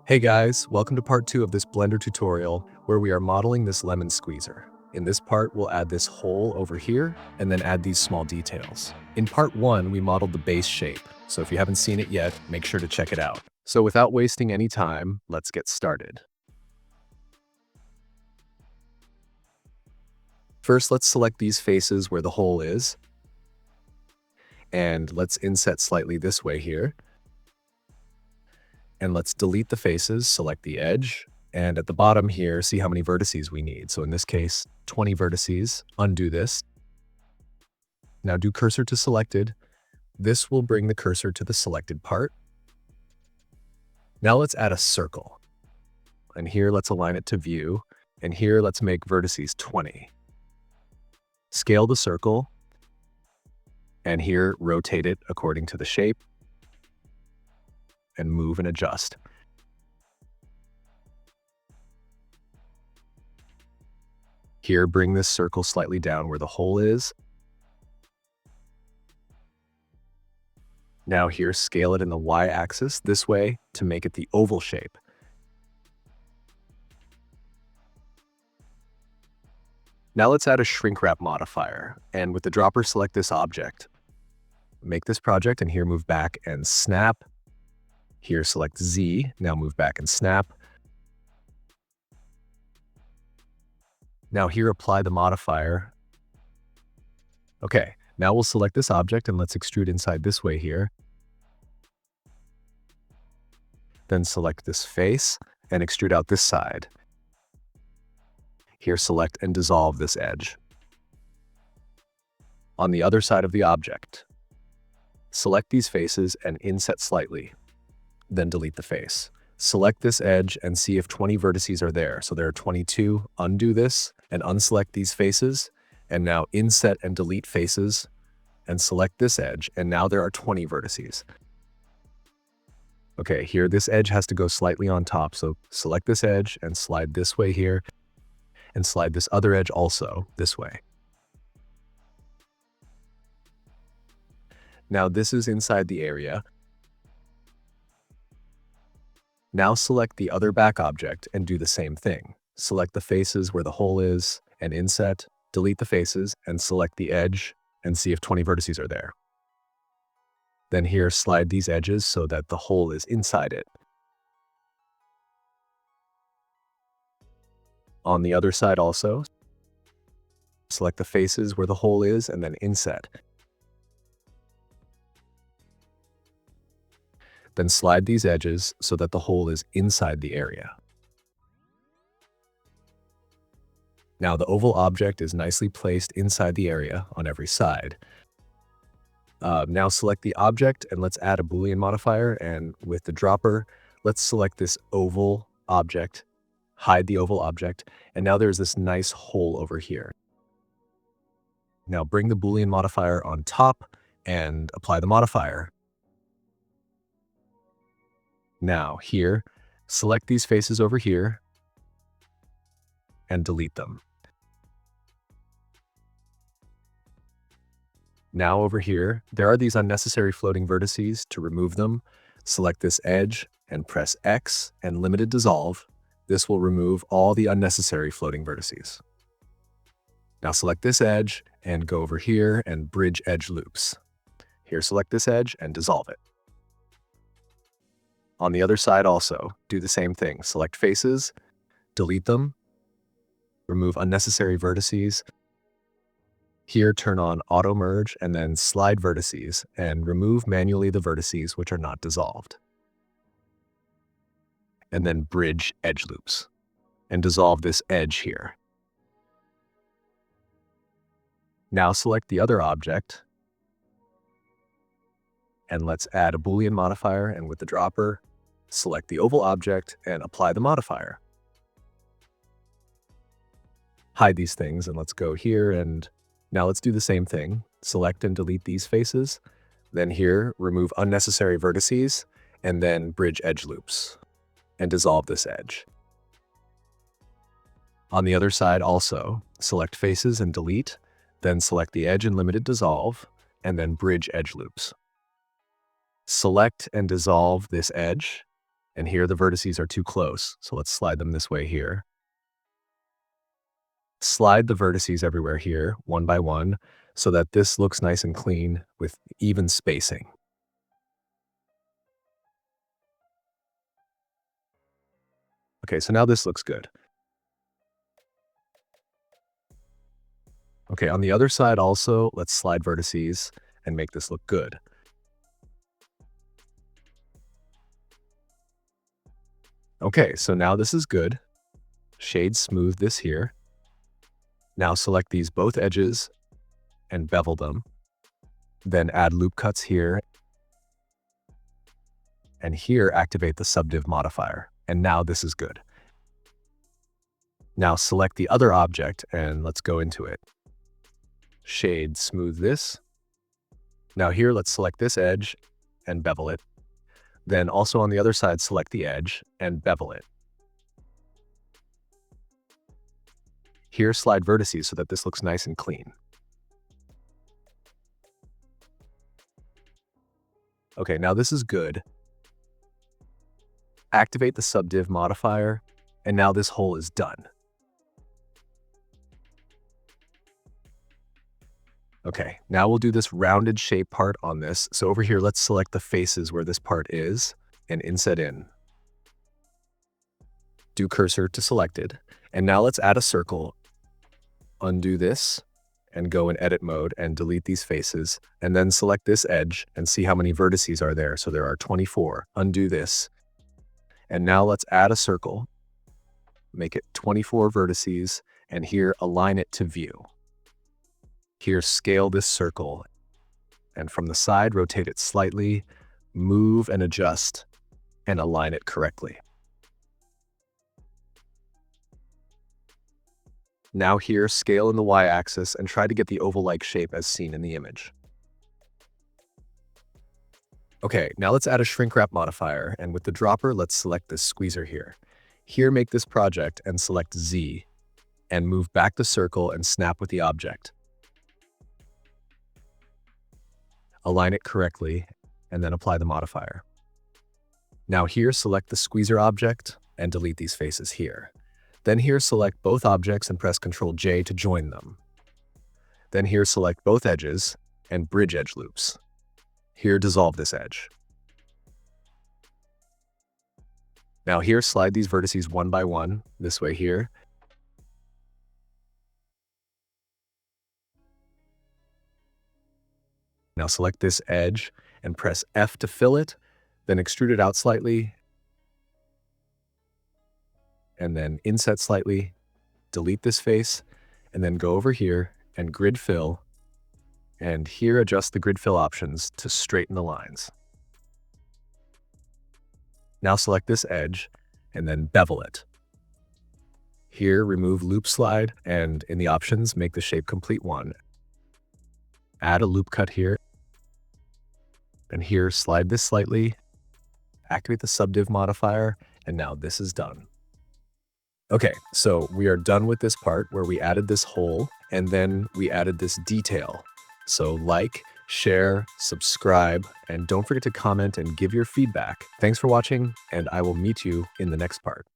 Hey guys, welcome to part 2 of this Blender tutorial where we are modeling this lemon squeezer. In this part, we'll add this hole over here and then add these small details. In part 1, we modeled the base shape, so if you haven't seen it yet, make sure to check it out. So without wasting any time, let's get started. First, let's select these faces where the hole is, and let's inset slightly this way here. And let's delete the faces, select the edge, and at the bottom here, see how many vertices we need. So in this case, 20 vertices. Undo this. Now do cursor to selected. This will bring the cursor to the selected part. Now let's add a circle. And here let's align it to view. And here let's make vertices 20. Scale the circle. And here rotate it according to the shape. And move and adjust. Here, bring this circle slightly down where the hole is. Now here, scale it in the y-axis this way to make it the oval shape. Now let's add a shrink wrap modifier, and with the dropper, select this object. Make this project, and here move back and snap. Here, select Z, now move back and snap. Now here, apply the modifier. Okay, now we'll select this object and let's extrude inside this way here. Then select this face and extrude out this side. Here, select and dissolve this edge. On the other side of the object, select these faces and inset slightly. Then delete the face. Select this edge and see if 20 vertices are there. So there are 22. Undo this and unselect these faces. And now inset and delete faces and select this edge. And now there are 20 vertices. Okay, here this edge has to go slightly on top. So select this edge and slide this way here. And slide this other edge also this way. Now this is inside the area. Now select the other back object and do the same thing. Select the faces where the hole is and inset, delete the faces and select the edge and see if 20 vertices are there. Then here slide these edges so that the hole is inside it. On the other side also, select the faces where the hole is and then inset. Then slide these edges so that the hole is inside the area. Now the oval object is nicely placed inside the area on every side. Now select the object and let's add a Boolean modifier, and with the dropper, let's select this oval object, hide the oval object, and now there's this nice hole over here. Now bring the Boolean modifier on top and apply the modifier. Now here, select these faces over here and delete them. Now over here, there are these unnecessary floating vertices. To remove them, select this edge and press X and limited dissolve. This will remove all the unnecessary floating vertices. Now select this edge and go over here and bridge edge loops. Here select this edge and dissolve it. On the other side also, do the same thing. Select faces, delete them, remove unnecessary vertices. Here turn on auto merge and then slide vertices and remove manually the vertices which are not dissolved. And then bridge edge loops and dissolve this edge here. Now select the other object and let's add a Boolean modifier, and with the dropper, select the oval object and apply the modifier. Hide these things and let's go here, and now let's do the same thing. Select and delete these faces. Then here, remove unnecessary vertices and then bridge edge loops and dissolve this edge. On the other side also, select faces and delete, then select the edge and limited dissolve, and then bridge edge loops. Select and dissolve this edge, And here the vertices are too close, so let's slide them this way here. Slide the vertices everywhere here, one by one, so that this looks nice and clean with even spacing. Okay, so now this looks good. Okay, on the other side also, let's slide vertices and make this look good. Okay, so now this is good. Shade smooth this here. Now select these both edges and bevel them. Then add loop cuts here. And here activate the subdiv modifier. And now this is good. Now select the other object and let's go into it. Shade smooth this. Now here let's select this edge and bevel it. Then also on the other side select the edge and bevel it. Here slide vertices so that this looks nice and clean. Okay, now this is good. Activate the subdiv modifier, and now this hole is done. Okay, now we'll do this rounded shape part on this. So over here, let's select the faces where this part is and inset in. Do cursor to selected. And now let's add a circle. Undo this and go in edit mode and delete these faces. And then select this edge and see how many vertices are there. So there are 24. Undo this. And now let's add a circle. Make it 24 vertices and here align it to view. Here, scale this circle, and from the side, rotate it slightly, move and adjust, and align it correctly. Now here, scale in the y-axis and try to get the oval-like shape as seen in the image. Okay, now let's add a shrink wrap modifier, and with the dropper, let's select this squeezer here. Here, make this project and select Z, and move back the circle and snap with the object. Align it correctly, and then apply the modifier. Now here, select the squeezer object and delete these faces here. Then here, select both objects and press Ctrl J to join them. Then here, select both edges and bridge edge loops. Here, dissolve this edge. Now here, slide these vertices one by one, this way here. Now select this edge and press F to fill it, then extrude it out slightly, and then inset slightly, delete this face, and then go over here and grid fill, and here adjust the grid fill options to straighten the lines. Now select this edge and then bevel it. Here, remove loop slide, and in the options, make the shape complete one. Add a loop cut here. And here, slide this slightly, activate the subdiv modifier, and now this is done. Okay, so we are done with this part where we added this hole, and then we added this detail. So like, share, subscribe, and don't forget to comment and give your feedback. Thanks for watching, and I will meet you in the next part.